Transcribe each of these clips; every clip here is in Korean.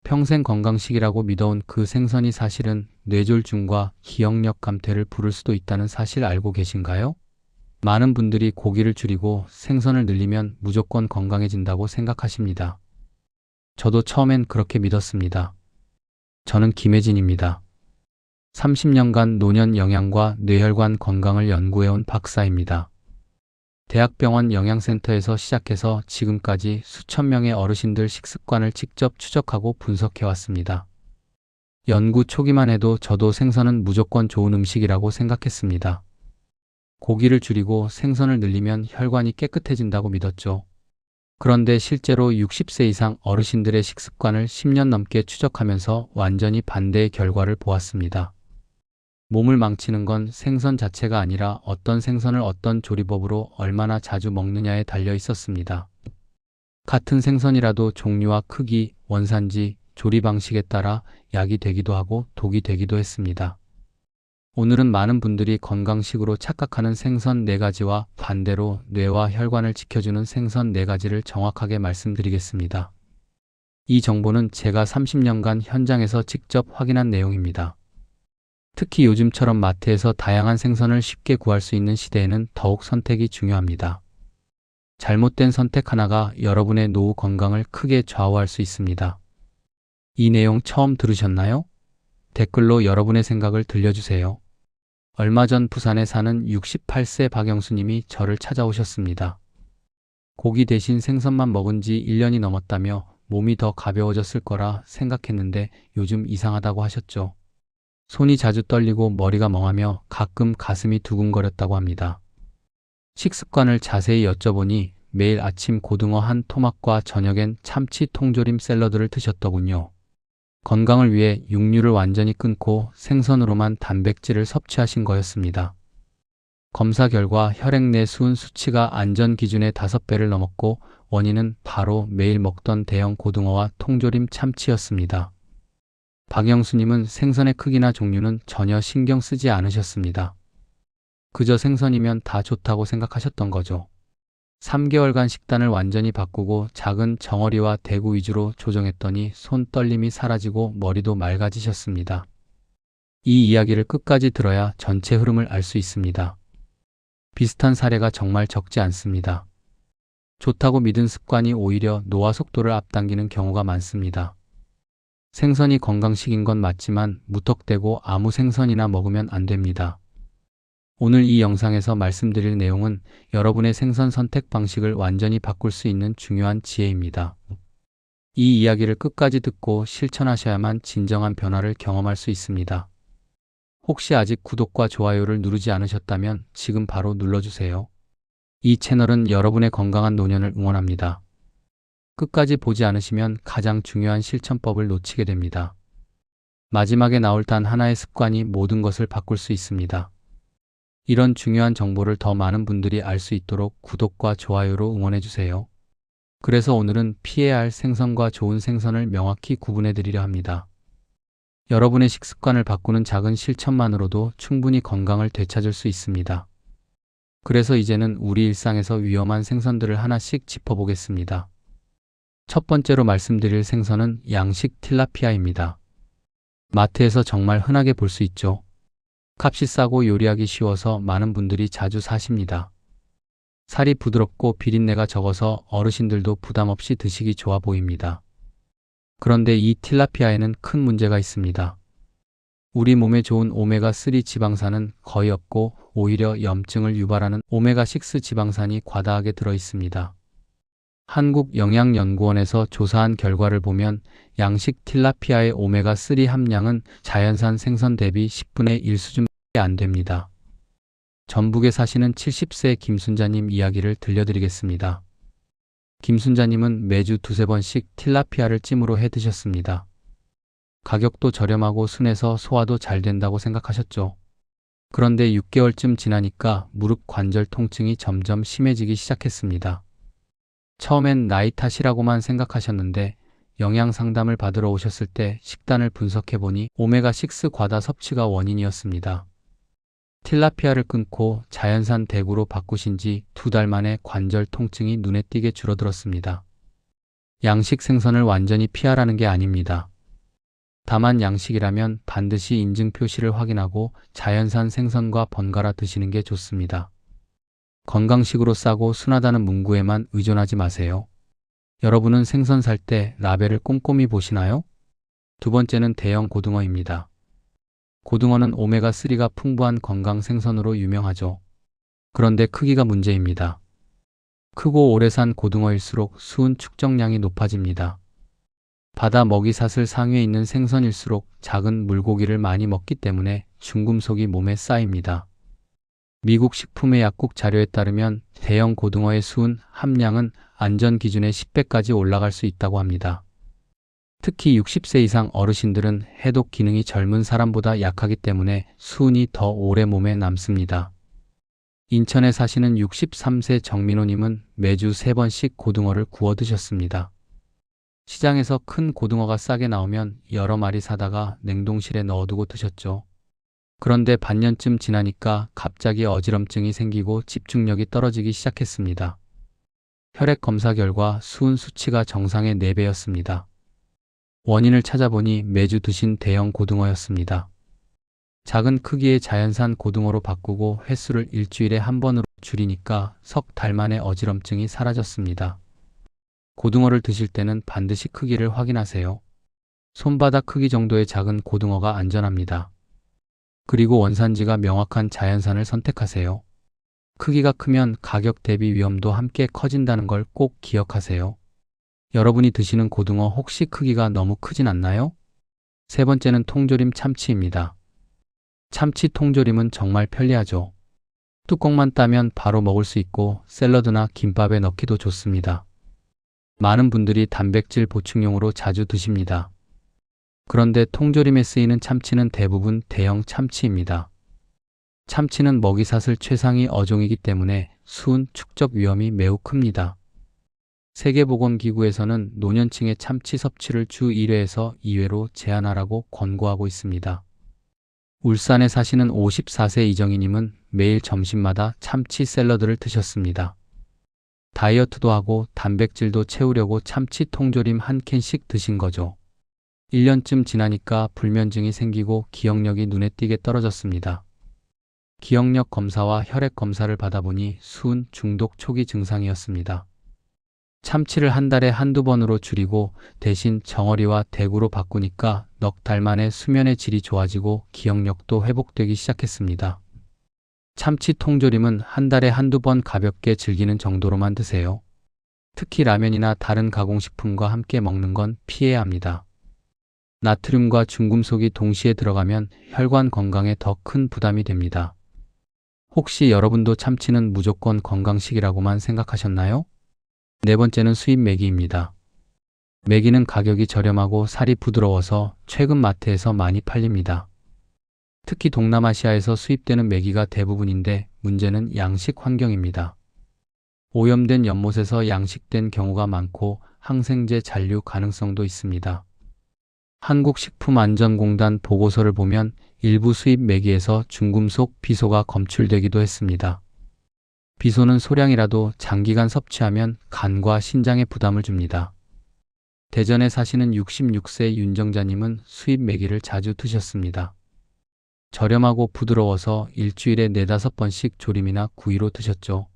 평생 건강식이라고 믿어온 그 생선이 사실은 뇌졸중과 기억력 감퇴를 부를 수도 있다는 사실 알고 계신가요? 많은 분들이 고기를 줄이고 생선을 늘리면 무조건 건강해진다고 생각하십니다. 저도 처음엔 그렇게 믿었습니다. 저는 김혜진입니다. 30년간 노년 영양과 뇌혈관 건강을 연구해온 박사입니다. 대학병원 영양센터에서 시작해서 지금까지 수천 명의 어르신들 식습관을 직접 추적하고 분석해왔습니다. 연구 초기만 해도 저도 생선은 무조건 좋은 음식이라고 생각했습니다. 고기를 줄이고 생선을 늘리면 혈관이 깨끗해진다고 믿었죠. 그런데 실제로 60세 이상 어르신들의 식습관을 10년 넘게 추적하면서 완전히 반대의 결과를 보았습니다. 몸을 망치는 건 생선 자체가 아니라 어떤 생선을 어떤 조리법으로 얼마나 자주 먹느냐에 달려 있었습니다. 같은 생선이라도 종류와 크기, 원산지, 조리 방식에 따라 약이 되기도 하고 독이 되기도 했습니다. 오늘은 많은 분들이 건강식으로 착각하는 생선 4가지와 반대로 뇌와 혈관을 지켜주는 생선 4가지를 정확하게 말씀드리겠습니다. 이 정보는 제가 30년간 현장에서 직접 확인한 내용입니다. 특히 요즘처럼 마트에서 다양한 생선을 쉽게 구할 수 있는 시대에는 더욱 선택이 중요합니다. 잘못된 선택 하나가 여러분의 노후 건강을 크게 좌우할 수 있습니다. 이 내용 처음 들으셨나요? 댓글로 여러분의 생각을 들려주세요. 얼마 전 부산에 사는 68세 박영수님이 저를 찾아오셨습니다. 고기 대신 생선만 먹은 지 1년이 넘었다며 몸이 더 가벼워졌을 거라 생각했는데 요즘 이상하다고 하셨죠. 손이 자주 떨리고 머리가 멍하며 가끔 가슴이 두근거렸다고 합니다. 식습관을 자세히 여쭤보니 매일 아침 고등어 한 토막과 저녁엔 참치 통조림 샐러드를 드셨더군요. 건강을 위해 육류를 완전히 끊고 생선으로만 단백질을 섭취하신 거였습니다. 검사 결과 혈액 내 수은 수치가 안전 기준의 5배를 넘었고 원인은 바로 매일 먹던 대형 고등어와 통조림 참치였습니다. 박영수님은 생선의 크기나 종류는 전혀 신경 쓰지 않으셨습니다. 그저 생선이면 다 좋다고 생각하셨던 거죠. 3개월간 식단을 완전히 바꾸고 작은 정어리와 대구 위주로 조정했더니 손 떨림이 사라지고 머리도 맑아지셨습니다. 이 이야기를 끝까지 들어야 전체 흐름을 알 수 있습니다. 비슷한 사례가 정말 적지 않습니다. 좋다고 믿은 습관이 오히려 노화 속도를 앞당기는 경우가 많습니다. 생선이 건강식인 건 맞지만 무턱대고 아무 생선이나 먹으면 안 됩니다. 오늘 이 영상에서 말씀드릴 내용은 여러분의 생선 선택 방식을 완전히 바꿀 수 있는 중요한 지혜입니다. 이 이야기를 끝까지 듣고 실천하셔야만 진정한 변화를 경험할 수 있습니다. 혹시 아직 구독과 좋아요를 누르지 않으셨다면 지금 바로 눌러주세요. 이 채널은 여러분의 건강한 노년을 응원합니다. 끝까지 보지 않으시면 가장 중요한 실천법을 놓치게 됩니다. 마지막에 나올 단 하나의 습관이 모든 것을 바꿀 수 있습니다. 이런 중요한 정보를 더 많은 분들이 알 수 있도록 구독과 좋아요로 응원해주세요. 그래서 오늘은 피해야 할 생선과 좋은 생선을 명확히 구분해 드리려 합니다. 여러분의 식습관을 바꾸는 작은 실천만으로도 충분히 건강을 되찾을 수 있습니다. 그래서 이제는 우리 일상에서 위험한 생선들을 하나씩 짚어보겠습니다. 첫 번째로 말씀드릴 생선은 양식 틸라피아입니다. 마트에서 정말 흔하게 볼 수 있죠. 값이 싸고 요리하기 쉬워서 많은 분들이 자주 사십니다. 살이 부드럽고 비린내가 적어서 어르신들도 부담 없이 드시기 좋아 보입니다. 그런데 이 틸라피아에는 큰 문제가 있습니다. 우리 몸에 좋은 오메가3 지방산은 거의 없고 오히려 염증을 유발하는 오메가6 지방산이 과다하게 들어 있습니다. 한국영양연구원에서 조사한 결과를 보면 양식 틸라피아의 오메가3 함량은 자연산 생선 대비 10분의 1 수준밖에 안 됩니다. 전북에 사시는 70세 김순자님 이야기를 들려드리겠습니다. 김순자님은 매주 2~3번씩 틸라피아를 찜으로 해 드셨습니다. 가격도 저렴하고 순해서 소화도 잘 된다고 생각하셨죠. 그런데 6개월쯤 지나니까 무릎 관절 통증이 점점 심해지기 시작했습니다. 처음엔 나이 탓이라고만 생각하셨는데 영양 상담을 받으러 오셨을 때 식단을 분석해보니 오메가6 과다 섭취가 원인이었습니다. 틸라피아를 끊고 자연산 대구로 바꾸신 지 2달 만에 관절 통증이 눈에 띄게 줄어들었습니다. 양식 생선을 완전히 피하라는 게 아닙니다. 다만 양식이라면 반드시 인증 표시를 확인하고 자연산 생선과 번갈아 드시는 게 좋습니다. 건강식으로 싸고 순하다는 문구에만 의존하지 마세요. 여러분은 생선 살 때 라벨을 꼼꼼히 보시나요? 두 번째는 대형 고등어입니다. 고등어는 오메가3가 풍부한 건강 생선으로 유명하죠. 그런데 크기가 문제입니다. 크고 오래 산 고등어일수록 수은 축적량이 높아집니다. 바다 먹이사슬 상위에 있는 생선일수록 작은 물고기를 많이 먹기 때문에 중금속이 몸에 쌓입니다. 미국 식품의 약국 자료에 따르면 대형 고등어의 수은 함량은 안전 기준의 10배까지 올라갈 수 있다고 합니다. 특히 60세 이상 어르신들은 해독 기능이 젊은 사람보다 약하기 때문에 수은이 더 오래 몸에 남습니다. 인천에 사시는 63세 정민호님은 매주 3번씩 고등어를 구워 드셨습니다. 시장에서 큰 고등어가 싸게 나오면 여러 마리 사다가 냉동실에 넣어두고 드셨죠. 그런데 반년쯤 지나니까 갑자기 어지럼증이 생기고 집중력이 떨어지기 시작했습니다. 혈액 검사 결과 수은 수치가 정상의 4배였습니다. 원인을 찾아보니 매주 드신 대형 고등어였습니다. 작은 크기의 자연산 고등어로 바꾸고 횟수를 일주일에 한 번으로 줄이니까 석 달 만에 어지럼증이 사라졌습니다. 고등어를 드실 때는 반드시 크기를 확인하세요. 손바닥 크기 정도의 작은 고등어가 안전합니다. 그리고 원산지가 명확한 자연산을 선택하세요. 크기가 크면 가격 대비 위험도 함께 커진다는 걸 꼭 기억하세요. 여러분이 드시는 고등어 혹시 크기가 너무 크진 않나요? 세 번째는 통조림 참치입니다. 참치 통조림은 정말 편리하죠. 뚜껑만 따면 바로 먹을 수 있고 샐러드나 김밥에 넣기도 좋습니다. 많은 분들이 단백질 보충용으로 자주 드십니다. 그런데 통조림에 쓰이는 참치는 대부분 대형 참치입니다. 참치는 먹이사슬 최상위 어종이기 때문에 수은 축적 위험이 매우 큽니다. 세계보건기구에서는 노년층의 참치 섭취를 주 1회에서 2회로 제한하라고 권고하고 있습니다. 울산에 사시는 54세 이정희님은 매일 점심마다 참치 샐러드를 드셨습니다. 다이어트도 하고 단백질도 채우려고 참치 통조림 한 캔씩 드신 거죠. 1년쯤 지나니까 불면증이 생기고 기억력이 눈에 띄게 떨어졌습니다. 기억력 검사와 혈액 검사를 받아보니 수은 중독 초기 증상이었습니다. 참치를 한 달에 한두 번으로 줄이고 대신 정어리와 대구로 바꾸니까 넉 달 만에 수면의 질이 좋아지고 기억력도 회복되기 시작했습니다. 참치 통조림은 한 달에 한두 번 가볍게 즐기는 정도로만 드세요. 특히 라면이나 다른 가공식품과 함께 먹는 건 피해야 합니다. 나트륨과 중금속이 동시에 들어가면 혈관 건강에 더 큰 부담이 됩니다. 혹시 여러분도 참치는 무조건 건강식이라고만 생각하셨나요? 네 번째는 수입 메기입니다. 메기는 가격이 저렴하고 살이 부드러워서 최근 마트에서 많이 팔립니다. 특히 동남아시아에서 수입되는 메기가 대부분인데 문제는 양식 환경입니다. 오염된 연못에서 양식된 경우가 많고 항생제 잔류 가능성도 있습니다. 한국식품안전공단 보고서를 보면 일부 수입 메기에서 중금속 비소가 검출되기도 했습니다. 비소는 소량이라도 장기간 섭취하면 간과 신장에 부담을 줍니다. 대전에 사시는 66세 윤정자님은 수입 메기를 자주 드셨습니다. 저렴하고 부드러워서 일주일에 4-5번씩 조림이나 구이로 드셨죠.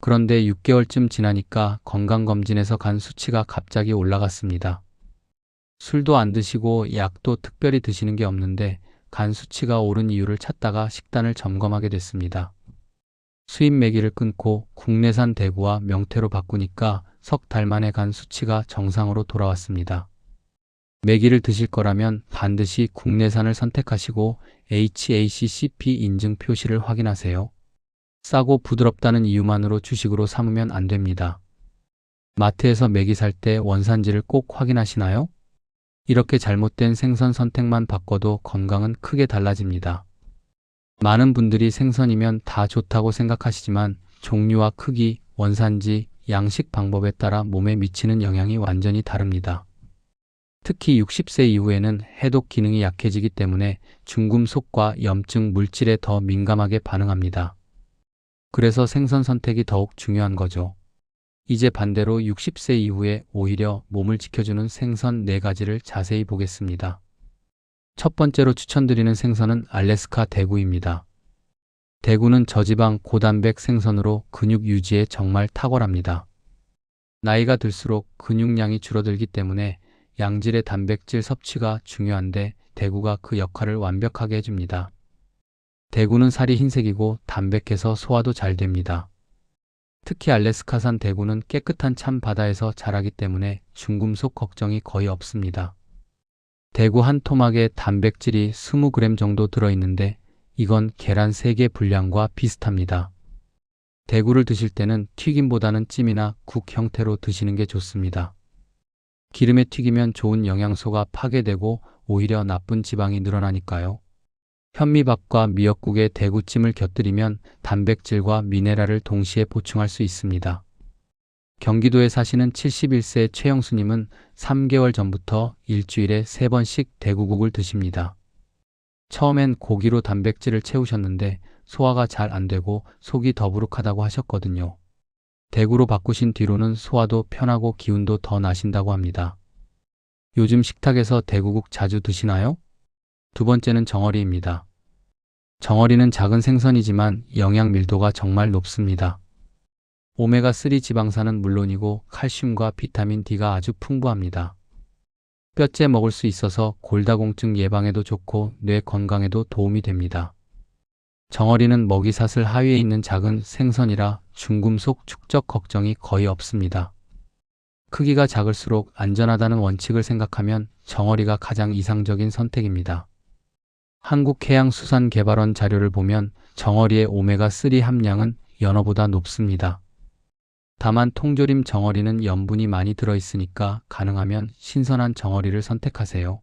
그런데 6개월쯤 지나니까 건강검진에서 간 수치가 갑자기 올라갔습니다. 술도 안 드시고 약도 특별히 드시는 게 없는데 간 수치가 오른 이유를 찾다가 식단을 점검하게 됐습니다. 수입 메기를 끊고 국내산 대구와 명태로 바꾸니까 석 달 만에 간 수치가 정상으로 돌아왔습니다. 메기를 드실 거라면 반드시 국내산을 선택하시고 HACCP 인증 표시를 확인하세요. 싸고 부드럽다는 이유만으로 주식으로 삼으면 안 됩니다. 마트에서 메기 살 때 원산지를 꼭 확인하시나요? 이렇게 잘못된 생선 선택만 바꿔도 건강은 크게 달라집니다. 많은 분들이 생선이면 다 좋다고 생각하시지만 종류와 크기, 원산지, 양식 방법에 따라 몸에 미치는 영향이 완전히 다릅니다. 특히 60세 이후에는 해독 기능이 약해지기 때문에 중금속과 염증 물질에 더 민감하게 반응합니다. 그래서 생선 선택이 더욱 중요한 거죠. 이제 반대로 60세 이후에 오히려 몸을 지켜주는 생선 4가지를 자세히 보겠습니다. 첫 번째로 추천드리는 생선은 알래스카 대구입니다. 대구는 저지방 고단백 생선으로 근육 유지에 정말 탁월합니다. 나이가 들수록 근육량이 줄어들기 때문에 양질의 단백질 섭취가 중요한데 대구가 그 역할을 완벽하게 해줍니다. 대구는 살이 흰색이고 담백해서 소화도 잘 됩니다. 특히 알래스카산 대구는 깨끗한 찬 바다에서 자라기 때문에 중금속 걱정이 거의 없습니다. 대구 한 토막에 단백질이 20g 정도 들어있는데 이건 계란 3개 분량과 비슷합니다. 대구를 드실 때는 튀김보다는 찜이나 국 형태로 드시는 게 좋습니다. 기름에 튀기면 좋은 영양소가 파괴되고 오히려 나쁜 지방이 늘어나니까요. 현미밥과 미역국에 대구찜을 곁들이면 단백질과 미네랄을 동시에 보충할 수 있습니다. 경기도에 사시는 71세 최영수님은 3개월 전부터 일주일에 3번씩 대구국을 드십니다. 처음엔 고기로 단백질을 채우셨는데 소화가 잘 안 되고 속이 더부룩하다고 하셨거든요. 대구로 바꾸신 뒤로는 소화도 편하고 기운도 더 나신다고 합니다. 요즘 식탁에서 대구국 자주 드시나요? 두 번째는 정어리입니다. 정어리는 작은 생선이지만 영양 밀도가 정말 높습니다. 오메가3 지방산은 물론이고 칼슘과 비타민 D가 아주 풍부합니다. 뼈째 먹을 수 있어서 골다공증 예방에도 좋고 뇌 건강에도 도움이 됩니다. 정어리는 먹이사슬 하위에 있는 작은 생선이라 중금속 축적 걱정이 거의 없습니다. 크기가 작을수록 안전하다는 원칙을 생각하면 정어리가 가장 이상적인 선택입니다. 한국해양수산개발원 자료를 보면 정어리의 오메가3 함량은 연어보다 높습니다. 다만 통조림 정어리는 염분이 많이 들어있으니까 가능하면 신선한 정어리를 선택하세요.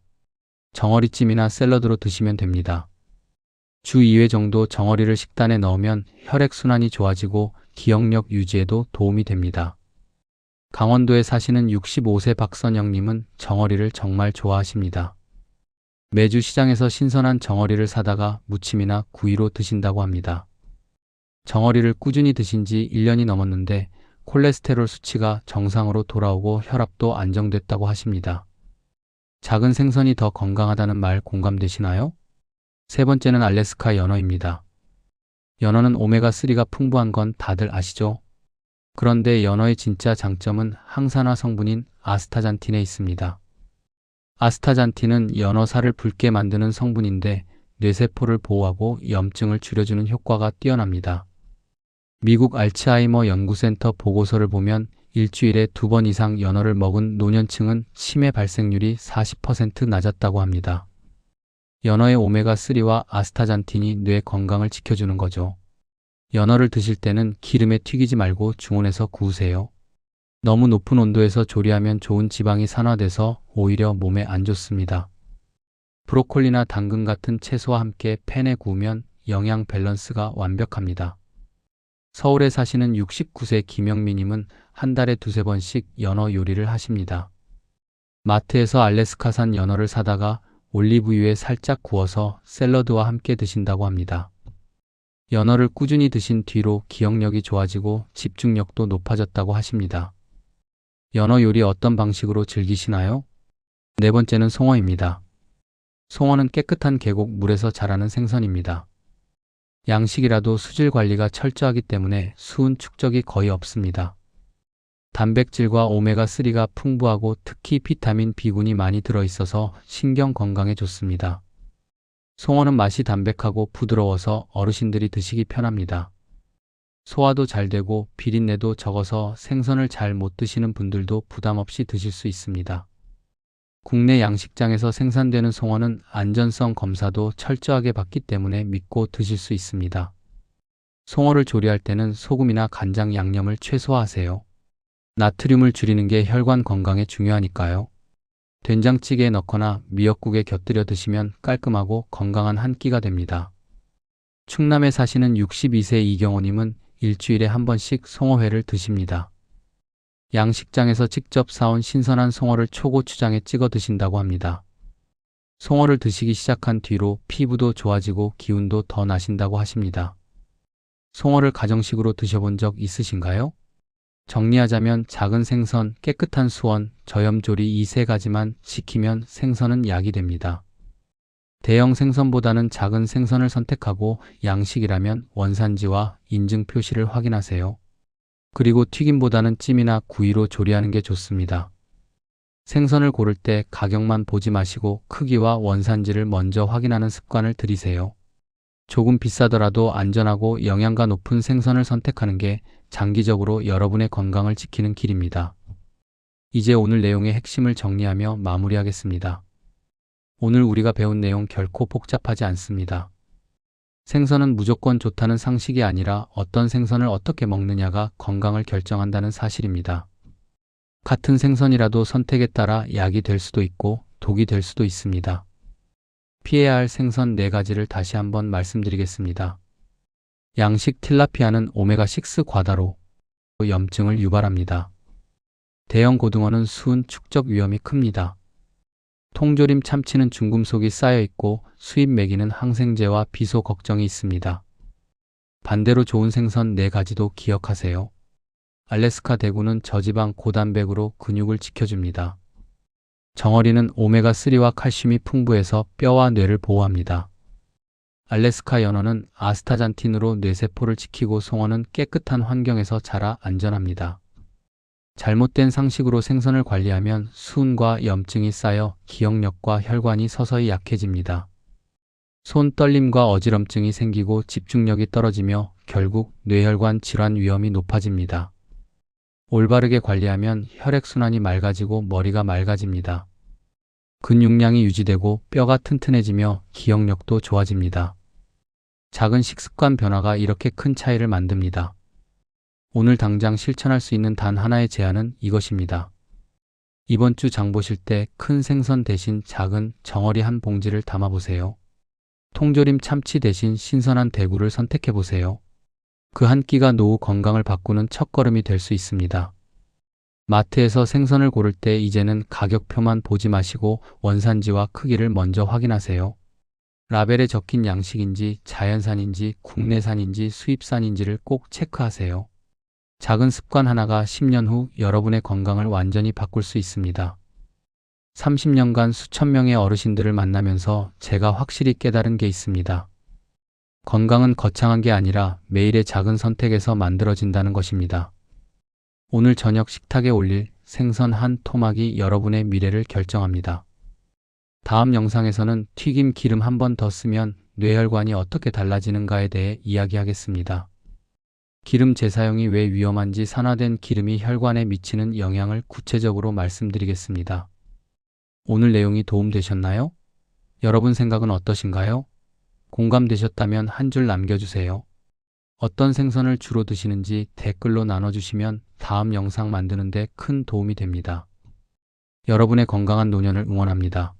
정어리찜이나 샐러드로 드시면 됩니다. 주 2회 정도 정어리를 식단에 넣으면 혈액순환이 좋아지고 기억력 유지에도 도움이 됩니다. 강원도에 사시는 65세 박선영님은 정어리를 정말 좋아하십니다. 매주 시장에서 신선한 정어리를 사다가 무침이나 구이로 드신다고 합니다. 정어리를 꾸준히 드신 지 1년이 넘었는데 콜레스테롤 수치가 정상으로 돌아오고 혈압도 안정됐다고 하십니다. 작은 생선이 더 건강하다는 말 공감되시나요? 세 번째는 알래스카 연어입니다. 연어는 오메가3가 풍부한 건 다들 아시죠? 그런데 연어의 진짜 장점은 항산화 성분인 아스타잔틴에 있습니다. 아스타잔틴은 연어 살을 붉게 만드는 성분인데 뇌세포를 보호하고 염증을 줄여주는 효과가 뛰어납니다. 미국 알츠하이머 연구센터 보고서를 보면 일주일에 2번 이상 연어를 먹은 노년층은 치매 발생률이 40% 낮았다고 합니다. 연어의 오메가3와 아스타잔틴이 뇌 건강을 지켜주는 거죠. 연어를 드실 때는 기름에 튀기지 말고 중온에서 구우세요. 너무 높은 온도에서 조리하면 좋은 지방이 산화돼서 오히려 몸에 안 좋습니다. 브로콜리나 당근 같은 채소와 함께 팬에 구우면 영양 밸런스가 완벽합니다. 서울에 사시는 69세 김영미님은 한 달에 2~3번씩 연어 요리를 하십니다. 마트에서 알래스카산 연어를 사다가 올리브유에 살짝 구워서 샐러드와 함께 드신다고 합니다. 연어를 꾸준히 드신 뒤로 기억력이 좋아지고 집중력도 높아졌다고 하십니다. 연어 요리 어떤 방식으로 즐기시나요? 네 번째는 송어입니다. 송어는 깨끗한 계곡 물에서 자라는 생선입니다. 양식이라도 수질 관리가 철저하기 때문에 수은 축적이 거의 없습니다. 단백질과 오메가3가 풍부하고 특히 비타민 B군이 많이 들어있어서 신경 건강에 좋습니다. 송어는 맛이 담백하고 부드러워서 어르신들이 드시기 편합니다. 소화도 잘 되고 비린내도 적어서 생선을 잘 못 드시는 분들도 부담 없이 드실 수 있습니다. 국내 양식장에서 생산되는 송어는 안전성 검사도 철저하게 받기 때문에 믿고 드실 수 있습니다. 송어를 조리할 때는 소금이나 간장 양념을 최소화하세요. 나트륨을 줄이는 게 혈관 건강에 중요하니까요. 된장찌개에 넣거나 미역국에 곁들여 드시면 깔끔하고 건강한 한 끼가 됩니다. 충남에 사시는 62세 이경호님은 일주일에 한 번씩 송어회를 드십니다. 양식장에서 직접 사온 신선한 송어를 초고추장에 찍어 드신다고 합니다. 송어를 드시기 시작한 뒤로 피부도 좋아지고 기운도 더 나신다고 하십니다. 송어를 가정식으로 드셔본 적 있으신가요? 정리하자면 작은 생선, 깨끗한 수원, 저염조리 이 세 가지만 지키면 생선은 약이 됩니다. 대형 생선보다는 작은 생선을 선택하고 양식이라면 원산지와 인증 표시를 확인하세요. 그리고 튀김보다는 찜이나 구이로 조리하는 게 좋습니다. 생선을 고를 때 가격만 보지 마시고 크기와 원산지를 먼저 확인하는 습관을 들이세요. 조금 비싸더라도 안전하고 영양가 높은 생선을 선택하는 게 장기적으로 여러분의 건강을 지키는 길입니다. 이제 오늘 내용의 핵심을 정리하며 마무리하겠습니다. 오늘 우리가 배운 내용 결코 복잡하지 않습니다. 생선은 무조건 좋다는 상식이 아니라 어떤 생선을 어떻게 먹느냐가 건강을 결정한다는 사실입니다. 같은 생선이라도 선택에 따라 약이 될 수도 있고 독이 될 수도 있습니다. 피해야 할 생선 4가지를 다시 한번 말씀드리겠습니다. 양식 틸라피아는 오메가6 과다로 염증을 유발합니다. 대형 고등어는 수은 축적 위험이 큽니다. 통조림 참치는 중금속이 쌓여 있고 수입 메기는 항생제와 비소 걱정이 있습니다. 반대로 좋은 생선 4가지도 기억하세요. 알래스카 대구는 저지방 고단백으로 근육을 지켜줍니다. 정어리는 오메가3와 칼슘이 풍부해서 뼈와 뇌를 보호합니다. 알래스카 연어는 아스타잔틴으로 뇌세포를 지키고 송어는 깨끗한 환경에서 자라 안전합니다. 잘못된 상식으로 생선을 관리하면 수은과 염증이 쌓여 기억력과 혈관이 서서히 약해집니다. 손 떨림과 어지럼증이 생기고 집중력이 떨어지며 결국 뇌혈관 질환 위험이 높아집니다. 올바르게 관리하면 혈액순환이 맑아지고 머리가 맑아집니다. 근육량이 유지되고 뼈가 튼튼해지며 기억력도 좋아집니다. 작은 식습관 변화가 이렇게 큰 차이를 만듭니다. 오늘 당장 실천할 수 있는 단 하나의 제안은 이것입니다. 이번 주 장 보실 때 큰 생선 대신 작은 정어리 한 봉지를 담아보세요. 통조림 참치 대신 신선한 대구를 선택해보세요. 그 한 끼가 노후 건강을 바꾸는 첫걸음이 될 수 있습니다. 마트에서 생선을 고를 때 이제는 가격표만 보지 마시고 원산지와 크기를 먼저 확인하세요. 라벨에 적힌 양식인지 자연산인지 국내산인지 수입산인지를 꼭 체크하세요. 작은 습관 하나가 10년 후 여러분의 건강을 완전히 바꿀 수 있습니다. 30년간 수천 명의 어르신들을 만나면서 제가 확실히 깨달은 게 있습니다. 건강은 거창한 게 아니라 매일의 작은 선택에서 만들어진다는 것입니다. 오늘 저녁 식탁에 올릴 생선 한 토막이 여러분의 미래를 결정합니다. 다음 영상에서는 튀김 기름 한 번 더 쓰면 뇌혈관이 어떻게 달라지는가에 대해 이야기하겠습니다. 기름 재사용이 왜 위험한지 산화된 기름이 혈관에 미치는 영향을 구체적으로 말씀드리겠습니다. 오늘 내용이 도움되셨나요? 여러분 생각은 어떠신가요? 공감되셨다면 한 줄 남겨주세요. 어떤 생선을 주로 드시는지 댓글로 나눠주시면 다음 영상 만드는 데 큰 도움이 됩니다. 여러분의 건강한 노년을 응원합니다.